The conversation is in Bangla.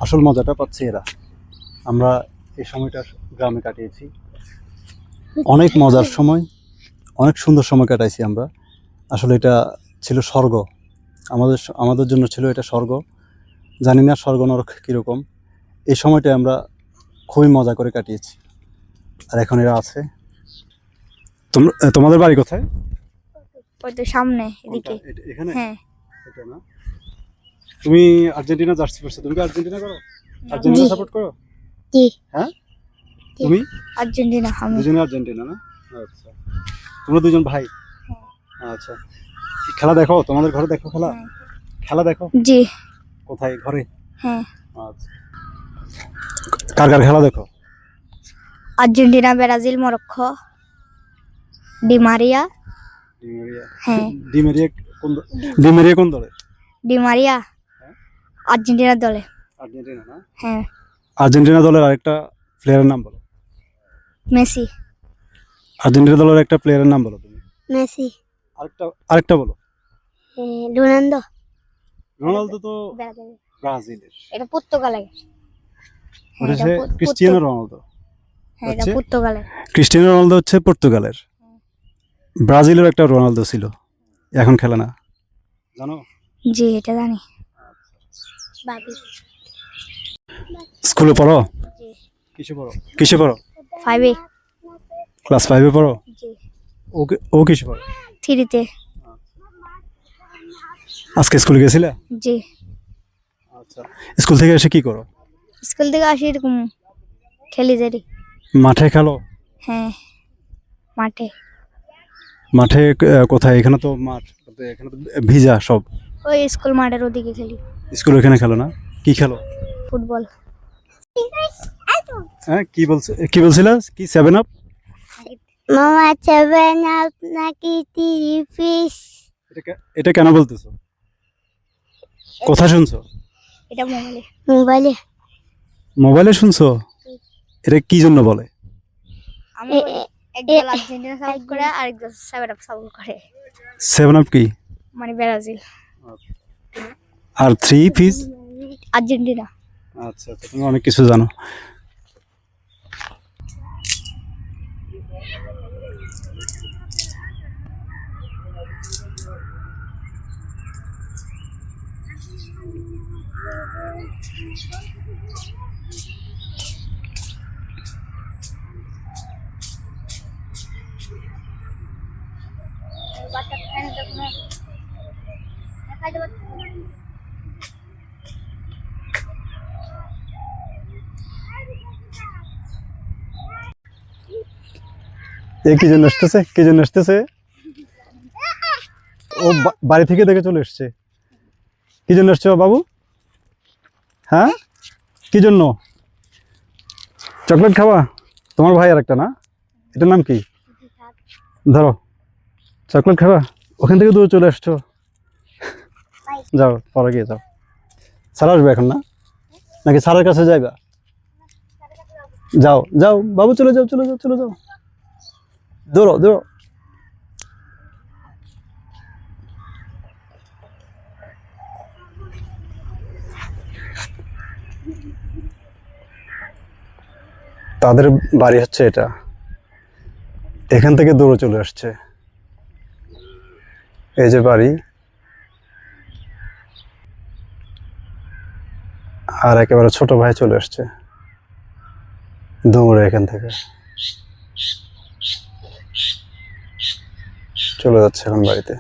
আসল মজাটা পাচ্ছে এরা। আমরা এই সময়টা গ্রামে কাটিয়েছি, অনেক মজার সময়, অনেক সুন্দর সময় কাটাইছি আমরা। আসলে এটা ছিল স্বর্গ, আমাদের জন্য ছিল এটা স্বর্গ। জানি না স্বর্গ নরক কীরকম। এই সময়টা আমরা খুবই মজা করে কাটিয়েছি। আর এখন এরা আছে। তোমাদের বাড়ি কোথায়? ওই তো সামনে এদিকে। এখানে? হ্যাঁ। এটা না? তুমি আর্জেন্টিনা জার্সি পরছো, তুমি কি আর্জেন্টিনা করো? আর্জেন্টিনা সাপোর্ট করো? জি। হ্যাঁ, তুমি? আর্জেন্টিনা। আমি দুজনে আর্জেন্টিনা না? আচ্ছা, তোমরা দুজন ভাই? আচ্ছা, খেলা দেখো? তোমাদের ঘরে দেখো খেলা? খেলা দেখো? জি। কোথায়, ঘরে? হ্যাঁ। আচ্ছা, কার কার খেলা দেখো? Argentina, Brazil, Morocco, Di Maria. হ্যাঁ। ডি মারিয়া কোন দলে? ডি মারিয়া আর্জেন্টিনার দলে। আর্জেন্টিনা না? হ্যাঁ। আর্জেন্টিনা দলের আরেকটা প্লেয়ারের নাম বলো। মেসি। আর্জেন্টিনা দলের একটা প্লেয়ারের নাম বলো তুমি। মেসি। আরেকটা বলো। রোনালদো। রোনালদো তো ব্রাজিলের। এটা পর্তুগালের। ওটা হচ্ছে ক্রিস্টিয়ানো রোনালদো। হ্যাঁ, এটা পর্তুগালের। ক্রিস্টিয়ানো রোনালদো হচ্ছে পর্তুগালের। ব্রাজিলের একটা রোনালদো ছিল, এখন খেলে না, জানো? জি, এটা জানি। স্কুলে পড়ো? জি। কিসে পড়ো? 5-এ। ক্লাস 5-এ পড়ো? জি। ও কিসে পড়ো? 3-তে। আজকে স্কুলে গেছিলে? জি। আচ্ছা, স্কুল থেকে এসে কি করো? স্কুল থেকে আসি এরকম খেলি যাই। মাঠে খেলো? হ্যাঁ, মাঠে। মাঠে কোথায়? এখানে তো মাঠ, এখানে তো ভিজা সব। ওই স্কুল মাঠের ওদিকে খেলি। স্কুল ওখানে খেলো না? কি খেলো? ফুটবল। হ্যাঁ, কি বলছিলা? কি 7 আপ? মামা 7 আপ নাকি 3 পিস? এটা কেন বলতেছো? কথা শুনছো? এটা মোবাইলে। মোবাইলে শুনছো? এটা কি জন্য বলে? একদল আর্জেন্টিনা সাপোর্ট করে আর একদল 7 আপ সাপোর্ট করে। 7 আপ কি? মানে ব্রাজিল। আর 3 পিস? আর্জেন্টিনা। আচ্ছা, তুমি অনেক কিছু জানো। কি জন্য আসতেছে? ও বাড়ি থেকে দেখে চলে এসছে। কি জন্য আসছো বাবু? হ্যাঁ, কি জন্য? চকলেট খাওয়া? তোমার ভাই আর একটা না? এটার নাম কি? ধরো, চকলেট খাওয়া? ওখান থেকে দূরে চলে আসছো। যাও, পরে গিয়ে যাও। স্যার আসবে এখন না? নাকি স্যারের কাছে যাইবা? যাও যাও বাবু, চলে যাও। দৌড়ো। তাদের বাড়ি হচ্ছে এটা, এখান থেকে দৌড়ে চলে আসছে। এই যে বাড়ি, আর একেবারে ছোট ভাই চলে আসছে দৌড়ে, এখান থেকে চলে যাচ্ছে এখন বাড়িতে।